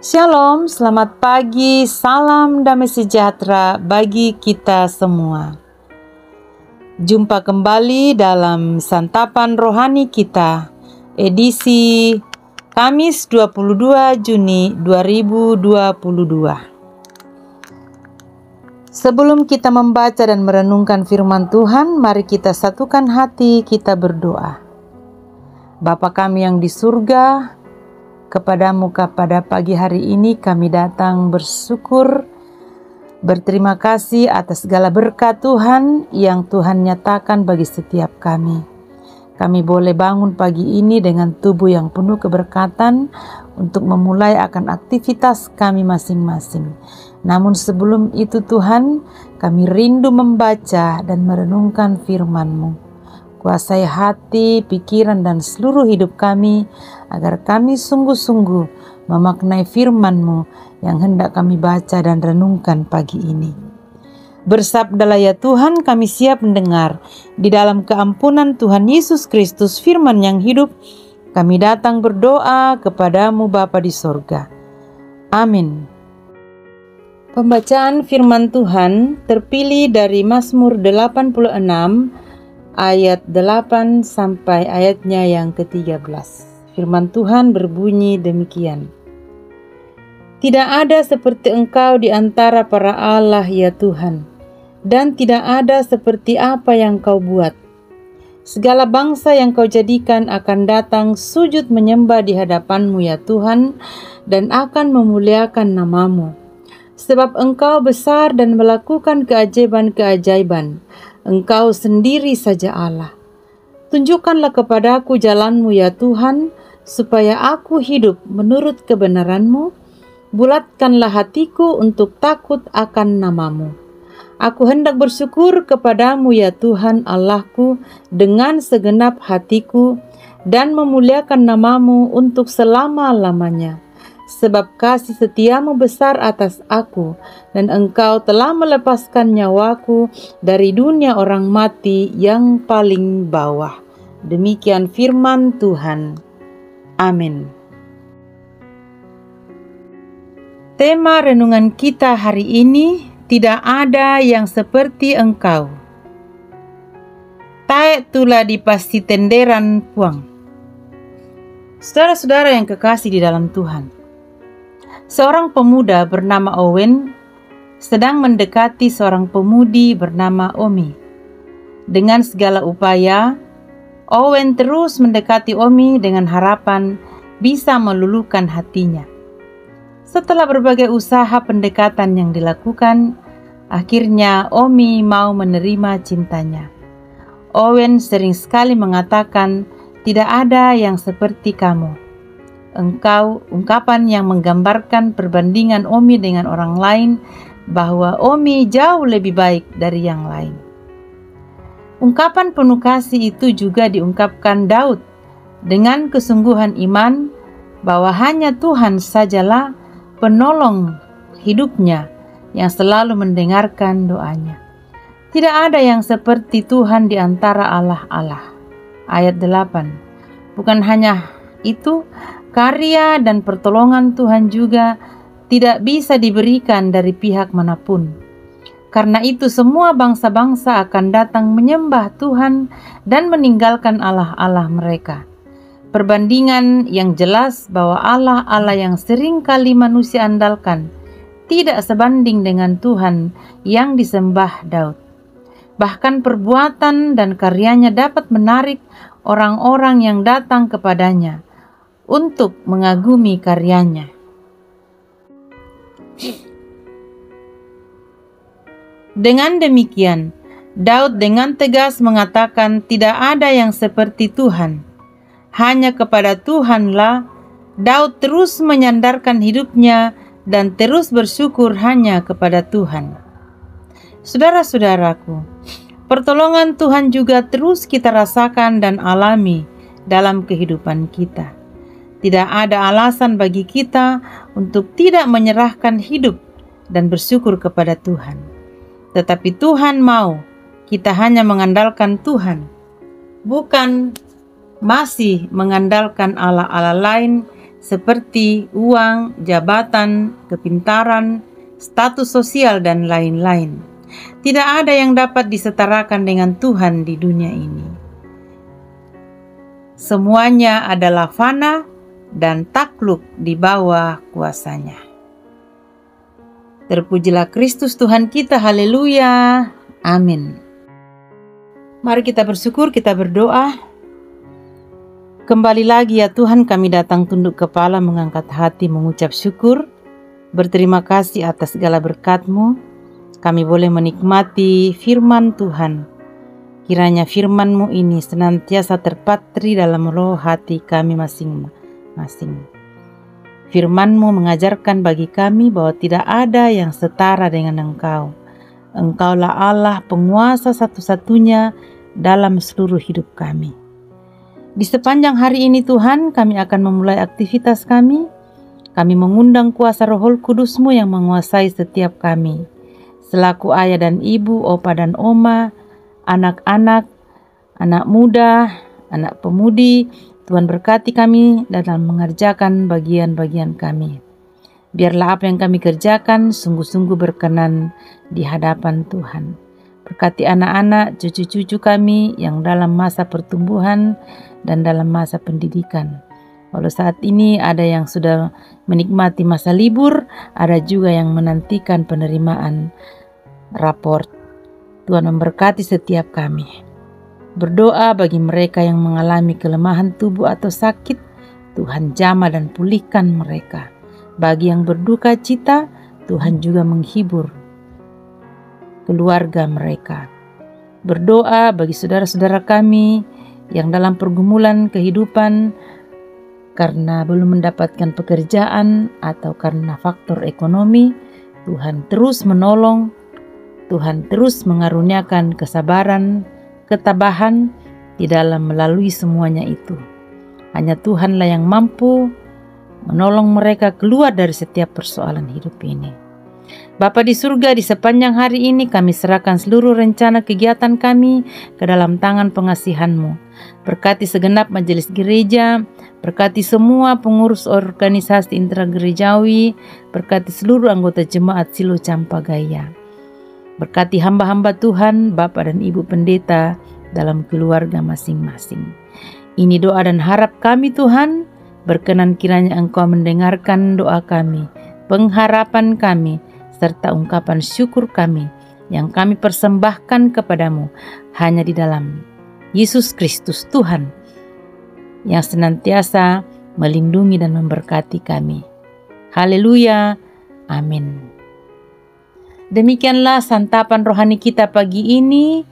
Shalom, selamat pagi, salam damai sejahtera bagi kita semua. Jumpa kembali dalam Santapan Rohani kita, edisi Kamis 22 Juni 2022. Sebelum kita membaca dan merenungkan firman Tuhan, mari kita satukan hati, kita berdoa. Bapa kami yang di surga, kepadamu pada pagi hari ini kami datang bersyukur, berterima kasih atas segala berkat Tuhan yang Tuhan nyatakan bagi setiap kami. Kami boleh bangun pagi ini dengan tubuh yang penuh keberkatan untuk memulai akan aktivitas kami masing-masing. Namun sebelum itu Tuhan, kami rindu membaca dan merenungkan firman-Mu. Kuasai hati, pikiran, dan seluruh hidup kami, agar kami sungguh-sungguh memaknai firman-Mu yang hendak kami baca dan renungkan pagi ini. Bersabdalah ya Tuhan, kami siap mendengar. Di dalam keampunan Tuhan Yesus Kristus, firman yang hidup, kami datang berdoa kepadamu Bapa di sorga. Amin. Pembacaan firman Tuhan terpilih dari Mazmur 86, ayat 8 sampai ayatnya yang ke-13. Firman Tuhan berbunyi demikian. Tidak ada seperti Engkau di antara para Allah ya Tuhan, dan tidak ada seperti apa yang Kau buat. Segala bangsa yang Kau jadikan akan datang sujud menyembah di hadapan-Mu ya Tuhan, dan akan memuliakan nama-Mu. Sebab Engkau besar dan melakukan keajaiban-keajaiban. Engkau sendiri saja Allah. Tunjukkanlah kepadaku jalan-Mu ya Tuhan, supaya aku hidup menurut kebenaran-Mu. Bulatkanlah hatiku untuk takut akan nama-Mu. Aku hendak bersyukur kepadamu ya Tuhan Allahku dengan segenap hatiku, dan memuliakan nama-Mu untuk selama-lamanya. Sebab kasih setiamu besar atas aku, dan Engkau telah melepaskan nyawaku dari dunia orang mati yang paling bawah. Demikian firman Tuhan. Amin. Tema renungan kita hari ini, tidak ada yang seperti Engkau. Taek tula di pasti tenderan puang. Saudara-saudara yang kekasih di dalam Tuhan, seorang pemuda bernama Owen sedang mendekati seorang pemudi bernama Omi. Dengan segala upaya, Owen terus mendekati Omi dengan harapan bisa meluluhkan hatinya. Setelah berbagai usaha pendekatan yang dilakukan, akhirnya Omi mau menerima cintanya. Owen sering sekali mengatakan, "Tidak ada yang seperti kamu." Engkau, ungkapan yang menggambarkan perbandingan Omi dengan orang lain, bahwa Omi jauh lebih baik dari yang lain. Ungkapan penuh kasih itu juga diungkapkan Daud dengan kesungguhan iman bahwa hanya Tuhan sajalah penolong hidupnya yang selalu mendengarkan doanya. Tidak ada yang seperti Tuhan di antara Allah-Allah. Ayat 8. Bukan hanya itu, karya dan pertolongan Tuhan juga tidak bisa diberikan dari pihak manapun. Karena itu semua bangsa-bangsa akan datang menyembah Tuhan dan meninggalkan Allah-Allah mereka. Perbandingan yang jelas bahwa Allah-Allah yang sering kali manusia andalkan tidak sebanding dengan Tuhan yang disembah Daud. Bahkan perbuatan dan karyanya dapat menarik orang-orang yang datang kepadanya untuk mengagumi karyanya. Dengan demikian, Daud dengan tegas mengatakan tidak ada yang seperti Tuhan. Hanya kepada Tuhanlah Daud terus menyandarkan hidupnya dan terus bersyukur hanya kepada Tuhan. Saudara-saudaraku, pertolongan Tuhan juga terus kita rasakan dan alami dalam kehidupan kita. Tidak ada alasan bagi kita untuk tidak menyerahkan hidup dan bersyukur kepada Tuhan. Tetapi Tuhan mau kita hanya mengandalkan Tuhan, bukan masih mengandalkan Allah-Allah lain seperti uang, jabatan, kepintaran, status sosial, dan lain-lain. Tidak ada yang dapat disetarakan dengan Tuhan di dunia ini. Semuanya adalah fana dan takluk di bawah kuasanya. Terpujilah Kristus Tuhan kita, haleluya, amin. Mari kita bersyukur, kita berdoa. Kembali lagi ya Tuhan, kami datang tunduk kepala, mengangkat hati, mengucap syukur. Berterima kasih atas segala berkat-Mu. Kami boleh menikmati firman Tuhan. Kiranya firman-Mu ini senantiasa terpatri dalam roh hati kami masing-masing. Firman-Mu mengajarkan bagi kami bahwa tidak ada yang setara dengan Engkau. Engkaulah Allah penguasa satu-satunya dalam seluruh hidup kami. Di sepanjang hari ini Tuhan, kami akan memulai aktivitas kami. Kami mengundang kuasa Roh Kudus-Mu yang menguasai setiap kami. Selaku ayah dan ibu, opa dan oma, anak-anak, anak muda, anak pemudi, Tuhan berkati kami dalam mengerjakan bagian-bagian kami. Biarlah apa yang kami kerjakan sungguh-sungguh berkenan di hadapan Tuhan. Berkati anak-anak, cucu-cucu kami yang dalam masa pertumbuhan dan dalam masa pendidikan. Walau saat ini ada yang sudah menikmati masa libur, ada juga yang menantikan penerimaan raport. Tuhan memberkati setiap kami. Berdoa bagi mereka yang mengalami kelemahan tubuh atau sakit, Tuhan jamah dan pulihkan mereka. Bagi yang berduka cita, Tuhan juga menghibur keluarga mereka. Berdoa bagi saudara-saudara kami yang dalam pergumulan kehidupan karena belum mendapatkan pekerjaan atau karena faktor ekonomi. Tuhan terus menolong, Tuhan terus mengaruniakan kesabaran, ketabahan di dalam melalui semuanya itu. Hanya Tuhanlah yang mampu menolong mereka keluar dari setiap persoalan hidup ini. Bapa di surga, di sepanjang hari ini kami serahkan seluruh rencana kegiatan kami ke dalam tangan pengasihan-Mu. Berkati segenap majelis gereja, berkati semua pengurus organisasi intragerejawi, berkati seluruh anggota jemaat Silo Campagaya. Berkati hamba-hamba Tuhan, Bapak dan Ibu Pendeta dalam keluarga masing-masing. Ini doa dan harap kami Tuhan, berkenan kiranya Engkau mendengarkan doa kami, pengharapan kami, serta ungkapan syukur kami yang kami persembahkan kepadamu hanya di dalam Yesus Kristus Tuhan yang senantiasa melindungi dan memberkati kami. Haleluya, amin. Demikianlah santapan rohani kita pagi ini.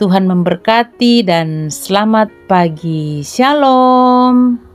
Tuhan memberkati dan selamat pagi. Shalom.